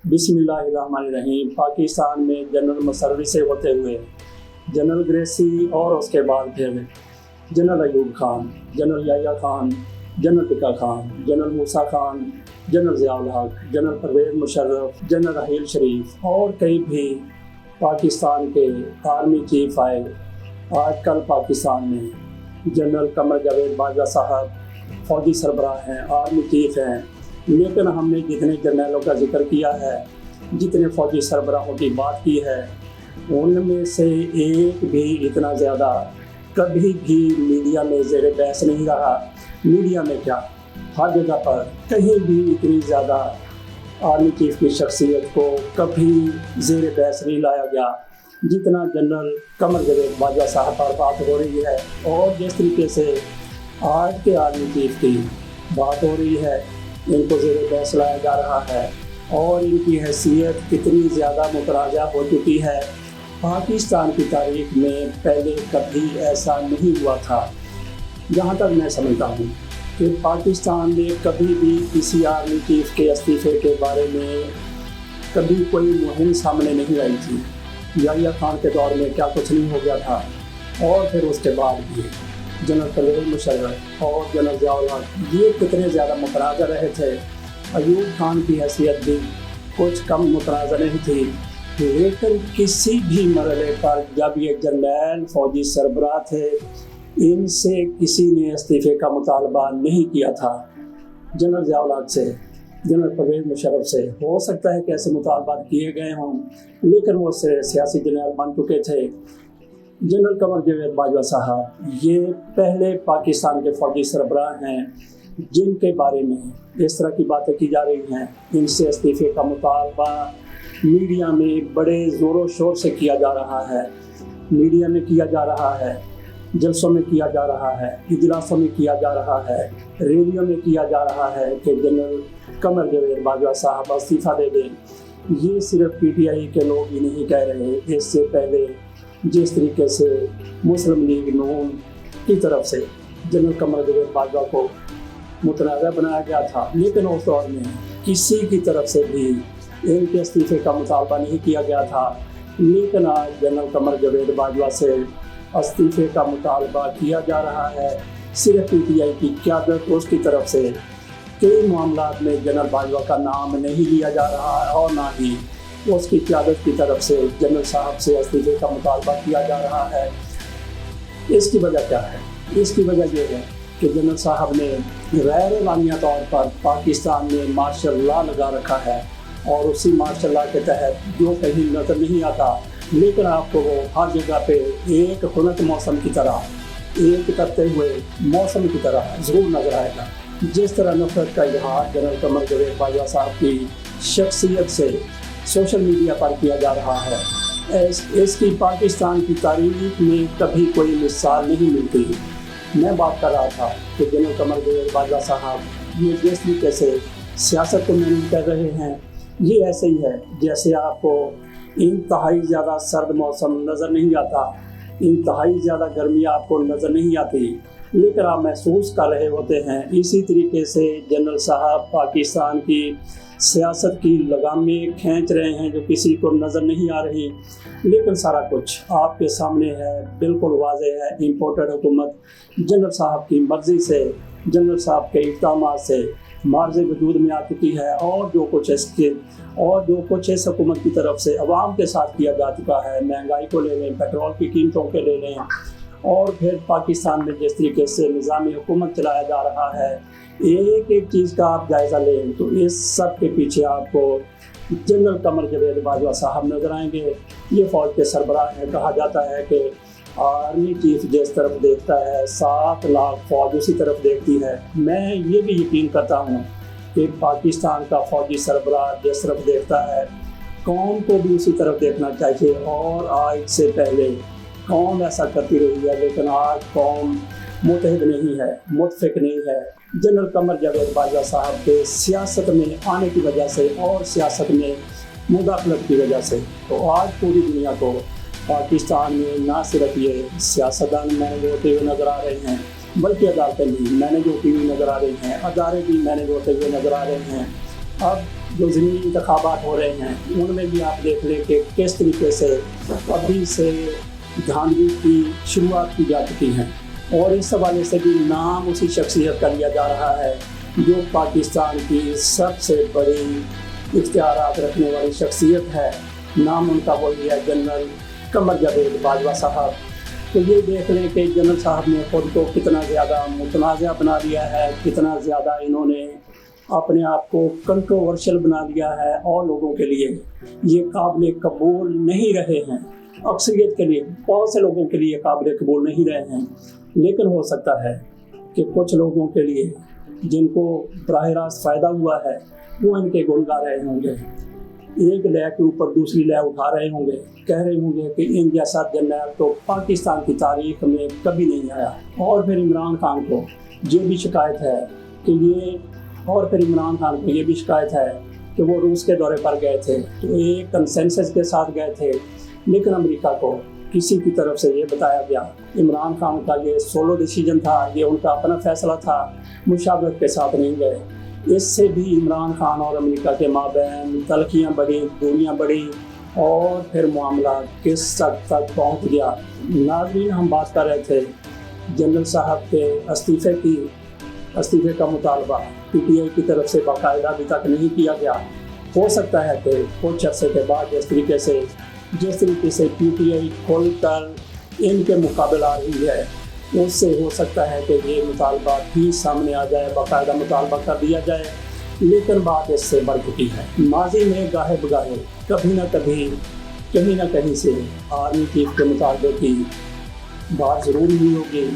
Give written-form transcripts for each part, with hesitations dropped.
बिस्मिल्लाहिर्रहमानिर्रहीम। पाकिस्तान में जनरल मसर्री से होते हुए जनरल ग्रेसी और उसके बाद फिर general Ayub Khan, general Yahya Khan, general Tikka Khan, general Musa Khan, general Ziaul Haq, general Pervez Musharraf, general Raheel Sharif और कई भी पाकिस्तान के आर्मी चीफ आए। आजकल पाकिस्तान में जनरल कमर जावेद बाजवा साहब फ़ौजी सरबराह हैं, आर्मी चीफ हैं, लेकिन हमने जितने जर्नलों का जिक्र किया है, जितने फ़ौजी सरबराहों की बात की है, उनमें से एक भी इतना ज़्यादा कभी भी मीडिया में ज़ेर बहस नहीं रहा। मीडिया में क्या, हर जगह पर कहीं भी इतनी ज़्यादा आर्मी चीफ की शख्सियत को कभी ज़ेर बहस नहीं लाया गया जितना जनरल कमर जावेद बाजवा साहब पर बात हो रही है। और जिस तरीके से आज के आर्मी चीफ की बात हो रही है, इनको ज़ेर बहस लाया जा रहा है और इनकी हैसियत कितनी ज़्यादा मुतराजा हो चुकी है। पाकिस्तान की तारीख में पहले कभी ऐसा नहीं हुआ था। जहाँ तक मैं समझता हूँ कि पाकिस्तान में कभी भी किसी आर्मी चीफ के इस्तीफ़े के बारे में कभी कोई मुहिम सामने नहीं आई थी। याह्या खान के दौर में क्या कुछ नहीं हो गया था, और फिर उसके बाद भी जनरल परवेज़ मुशर्रफ और जनरल ज़ियाउल हक ये कितने ज़्यादा मुतनाज़ा रहे थे। अयूब खान की हैसियत भी कुछ कम मुतनाज़ा नहीं थी, लेकिन किसी भी मरहले पर जब ये जर्नैल फ़ौजी सरबराह थे, इनसे किसी ने इस्तीफ़े का मुतालबा नहीं किया था। जनरल ज़ियाउल हक से, जनरल परवेज़ मुशर्रफ से हो सकता है कि ऐसे मुतालबात किए गए हों, लेकिन वो सियासी जर्नैल बन चुके थे। जनरल कमर जावेद बाजवा साहब ये पहले पाकिस्तान के फ़ौजी सरबराह हैं जिनके बारे में इस तरह की बातें की जा रही हैं। इनसे इस्तीफ़े का मुतालबा मीडिया में बड़े ज़ोरों शोर से किया जा रहा है, मीडिया में किया जा रहा है, जलसों में किया जा रहा है, इजलासों में किया जा रहा है, रेडियो में किया जा रहा है कि जनरल कमर जावेद बाजवा साहब इस्तीफ़ा दे दें। ये सिर्फ PTI के लोग ही नहीं कह रहे, इससे पहले जिस तरीके से मुस्लिम लीग नून की तरफ से जनरल कमर जावेद बाजवा को मुतनाज़ा बनाया गया था, लेकिन उस दौर में किसी की तरफ से भी इनके इस्तीफ़े का मुतालबा नहीं किया गया था। लेकिन आज जनरल कमर जावेद बाजवा से इस्तीफ़े का मुतालबा किया जा रहा है। सिर्फ PTI की क़यादत उसकी तरफ से कई मामलात में जनरल बाजवा का नाम नहीं लिया जा रहा है, और ना ही उसकी क़यादत की तरफ से जनरल साहब से इस्तीफ़े का मुतालबा किया जा रहा है। इसकी वजह क्या है? इसकी वजह ये है कि जनरल साहब ने गैर मानिया तौर पर पाकिस्तान में मार्शल लॉ लगा रखा है, और उसी मार्शल लॉ के तहत जो कहीं नज़र नहीं आता, लेकिन आपको वो हर जगह पे एक खुनक मौसम की तरह, एक करते हुए मौसम की तरह ज़रूर नज़र आएगा। जिस तरह नफरत का इजहार जनरल कमर जावेद बाजवा साहब की शख्सियत से सोशल मीडिया पर किया जा रहा है, इसकी पाकिस्तान की तारीख में कभी कोई मिसाल नहीं मिलती। मैं बात कर रहा था कि जनरल कमर जावेद बाजवा साहब ये जिस तरीके से सियासत को मैनेज कर रहे हैं, ये ऐसे ही है जैसे आपको इंतहाई ज़्यादा सर्द मौसम नज़र नहीं आता, इंतहाई ज़्यादा गर्मी आपको नज़र नहीं आती, लेकिन आप महसूस कर रहे होते हैं। इसी तरीके से जनरल साहब पाकिस्तान की सियासत की लगामें खींच रहे हैं जो किसी को नज़र नहीं आ रही, लेकिन सारा कुछ आपके सामने है, बिल्कुल वाज़ेह है। इम्पोर्टेड हुकूमत जनरल साहब की मर्ज़ी से, जनरल साहब के इक़दामात से मार्ज़ वजूद में आ चुकी है, और जो कुछ इस हुकूमत की तरफ से अवाम के साथ किया जा चुका है, महंगाई को ले लें, पेट्रोल की कीमतों के ले लें, और फिर पाकिस्तान में जिस तरीके से निज़ाम हुकूमत चलाया जा रहा है, एक एक चीज़ का आप जायज़ा लें तो इस सब के पीछे आपको जनरल कमर जावेद बाजवा साहब नज़र आएंगे। ये फ़ौज के सरबराह हैं। कहा जाता है कि आर्मी चीफ जिस तरफ देखता है 7 लाख फ़ौज उसी तरफ देखती है। मैं ये भी यकीन करता हूँ कि पाकिस्तान का फ़ौजी सरबराह जिस तरफ देखता है, कौम को भी उसी तरफ देखना चाहिए। और आज से पहले कौम ऐसा करती रही है, लेकिन आज कौम मुतहद नहीं है, मुतफिक नहीं है। जनरल कमर जावेद बाजवा साहब के सियासत में आने की वजह से और सियासत में मुदाखलत की वजह से तो आज पूरी दुनिया को पाकिस्तान में ना सिर्फ ये सियासतदान मैनेज होते हुए नज़र आ रहे हैं, बल्कि अदालतें भी मैनेज होती हुई नज़र आ रही हैं, अदारे भी मैनेज होते हुए नज़र आ रहे हैं। अब जो ज़मीनी इंतखाबात हो रहे हैं उनमें भी आप देख लें कि किस तरीके से अभी से धांधली की शुरुआत की जा चुकी है, और इस हवाले से भी नाम उसी शख्सियत का लिया जा रहा है जो पाकिस्तान की सबसे बड़ी इख्तियारात रखने वाली शख्सियत है। नाम उनका वही है, जनरल कमर जावेद बाजवा साहब। तो ये देख लें कि जनरल साहब ने खुद को कितना ज़्यादा मुतनाज़ा बना लिया है, कितना ज़्यादा इन्होंने अपने आप को कंट्रोवर्शियल बना लिया है, और लोगों के लिए ये काबिल कबूल नहीं रहे हैं। अक्सरियत के लिए, बहुत से लोगों के लिए काबिल कबूल नहीं रहे हैं, लेकिन हो सकता है कि कुछ लोगों के लिए जिनको बराह रास्त फ़ायदा हुआ है वो इनके गुण गा रहे होंगे, एक लय के ऊपर दूसरी लय उठा रहे होंगे, कह रहे होंगे कि इन जैसा जर्नैल तो पाकिस्तान की तारीख में कभी नहीं आया। और फिर इमरान खान को ये भी शिकायत है कि ये भी शिकायत है कि वो रूस के दौरे पर गए थे तो एक कंसेंसस के साथ गए थे, लेकिन अमेरिका को किसी की तरफ से ये बताया गया इमरान खान का ये सोलो डिसीजन था, ये उनका अपना फैसला था, मुशावरत के साथ नहीं गए। इससे भी इमरान खान और अमेरिका के माबैन तलखियाँ बढ़ी, दूरियाँ बढ़ी, और फिर मामला किस हद तक पहुँच गया। नाज़रीन, हम बात कर रहे थे जनरल साहब के इस्तीफ़े का मुतालबा PTI की तरफ से बाकायदा अभी तक नहीं किया गया। हो सकता है कि कुछ अर्से के बाद जिस तरीके से PTI खोलकर इनके मुकाबला आ रही है, उससे हो सकता है कि ये मुतालबा भी सामने आ जाए, बाकायदा मुतालबा कर दिया जाए। लेकिन बात इससे बढ़ चुकी है। माजी में गाहे बगाहे कभी ना कभी कहीं ना कहीं से आर्मी चीफ के मुतालबे की बात ज़रूर हुई होगी,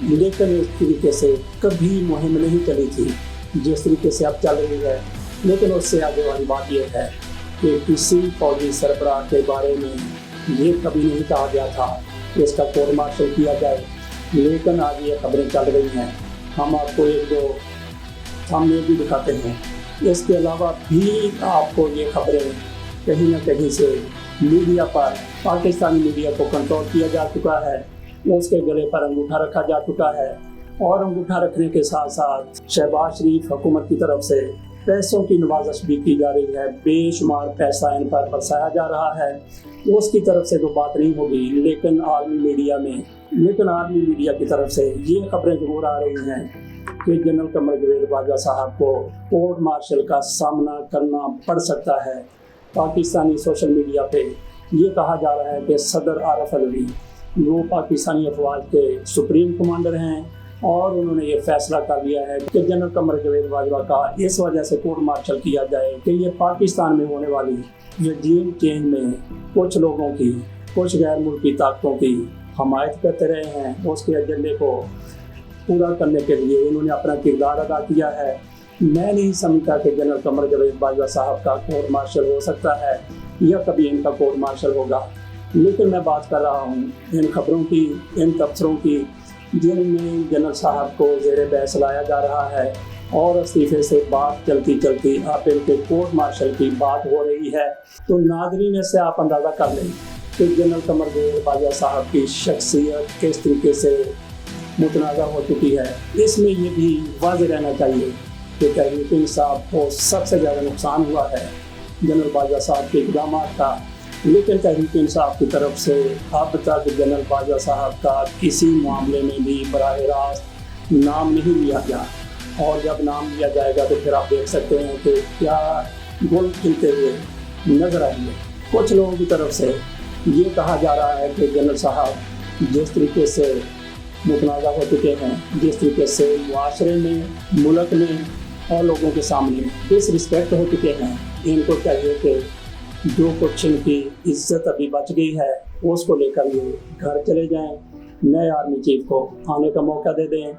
लेकिन इस तरीके से कभी मुहिम नहीं चली थी जिस तरीके से अब चल रही है। लेकिन उससे आगे वाली बात यह है कि किसी फौजी सरबराह के बारे में ये कभी नहीं कहा गया था कि इसका कोर्ट मार्शल किया जाए, लेकिन आज ये खबरें चल रही हैं। हम आपको एक दो सामने भी दिखाते हैं। इसके अलावा भी आपको ये खबरें कहीं ना कहीं से मीडिया पर, पाकिस्तानी मीडिया को कंट्रोल किया जा चुका है, उसके गले पर अंगूठा रखा जा चुका है, और अंगूठा रखने के साथ साथ शहबाज शरीफ हुकूमत की तरफ से पैसों की नवाजिश भी की जा रही है, बेशुमार पैसा इन पर बरसाया जा रहा है। उसकी तरफ से तो बात नहीं होगी, लेकिन आर्मी मीडिया की तरफ से ये खबरें जरूर आ रही हैं कि जनरल कमर जावेद बाजवा साहब को कोर्ट मार्शल का सामना करना पड़ सकता है। पाकिस्तानी सोशल मीडिया पे ये कहा जा रहा है कि सदर आरिफ अलवी वो पाकिस्तानी अफवाज के सुप्रीम कमांडर हैं, और उन्होंने ये फैसला कर लिया है कि जनरल कमर जावेद बाजवा का इस वजह से कोर्ट मार्शल किया जाए कि ये पाकिस्तान में होने वाली रजीम चेंज में कुछ लोगों की, कुछ गैर मुल्की ताकतों की हमायत करते रहे हैं। उसके एजेंडे को पूरा करने के लिए इन्होंने अपना किरदार अदा किया है। मैं नहीं समझता कि जनरल कमर जावेद बाजवा साहब का कोर्ट मार्शल हो सकता है या कभी इनका कोर्ट मार्शल होगा, लेकिन मैं बात कर रहा हूँ इन खबरों की, इन तबसरों की जिनमें जनरल साहब को ज़ेरे बहस लाया जा रहा है, और इस्तीफे से बात चलती अब इनके कोर्ट मार्शल की बात हो रही है। तो नाज़रीन, इससे आप अंदाज़ा कर लें कि जनरल कमर जावेद बाजवा साहब की शख्सियत किस तरीके से मुतनाज़ा हो चुकी है। इसमें ये भी वाज़ेह रहना चाहिए कि तहरीक इंसाफ को सबसे ज़्यादा नुकसान हुआ है जनरल बाजवा साहब के इक़दाम का, लेकिन तहरीक इंसाफ की तरफ से अब तक जनरल बाजवा साहब का किसी मामले में भी बराह रास्त नाम नहीं लिया गया, और जब नाम लिया जाएगा तो फिर आप देख सकते हैं कि क्या गुल खिलते हुए नजर आएंगे। कुछ लोगों की तरफ से ये कहा जा रहा है कि जनरल साहब जिस तरीके से मुतनाज़ा हो चुके हैं, जिस तरीके से मुआशरे में, मुल्क में और लोगों के सामने डिसरिस्पेक्ट हो चुके हैं, इनको चाहिए कि जो कुछ इनकी इज्जत अभी बच गई है उसको लेकर ये घर चले जाएं, नए आर्मी चीफ को आने का मौका दे दें।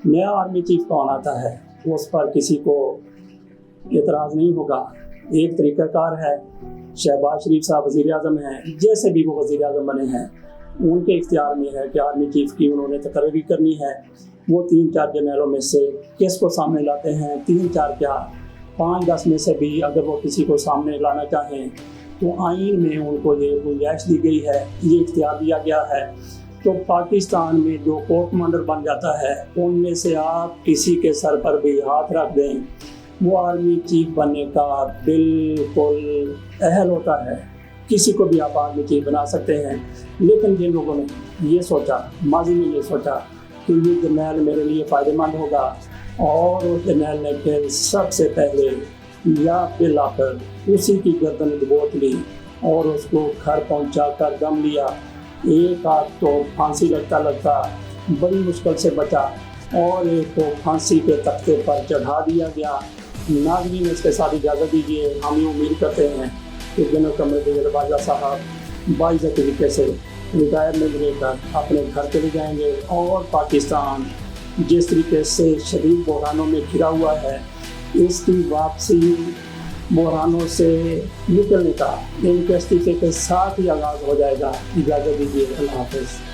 नया आर्मी चीफ कौन आता है उस पर किसी को एतराज़ नहीं होगा। एक तरीक़ाकार है, शहबाज शरीफ साहब वज़ीर-ए-आज़म हैं, जैसे भी वो वज़ीर-ए-आज़म बने हैं उनके इख्तियार में है कि आर्मी चीफ की उन्होंने तकर्री करनी है। वो 3-4 जनरलों में से किस को सामने लाते हैं, 3-4 क्या 5-10 में से भी अगर वो किसी को सामने लाना चाहें तो आइन में उनको ये गुंजाइश दी गई है, ये इख्तियार दिया गया है। तो पाकिस्तान में जो कोर्ट कमांडर बन जाता है उनमें से आप किसी के सर पर भी हाथ रख दें, वो आर्मी चीफ बनने का बिल्कुल अहल होता है। किसी को भी आप आर्मी चीफ बना सकते हैं, लेकिन जिन लोगों ने ये सोचा, माजी में ये सोचा कि ये जर्नैल मेरे लिए फ़ायदेमंद होगा, और उस जर्नैल ने फिर सबसे पहले या बिल आकर उसी की गर्दन दबोच ली और उसको घर पहुंचा कर दम लिया। एक आध तो फांसी लगता लगता बड़ी मुश्किल से बचा, और एक को फांसी के तख्ते पर चढ़ा दिया गया। नाज़रीन, इसके साथ इजाज़त दीजिए। हम ये उम्मीद करते हैं कि जनरल कमरुद्दीन बाजवा साहब बाइज़्ज़त तरीके से रिटायरमेंट लेकर अपने घर चले जाएंगे, और पाकिस्तान जिस तरीके से शदीद बहरानों में घिरा हुआ है, इसकी वापसी बहरानों से निकलने का इनके इस्तीफे के साथ ही आगाज़ हो जाएगा। इजाज़त दीजिए। अल्लाह हाफ़िज़।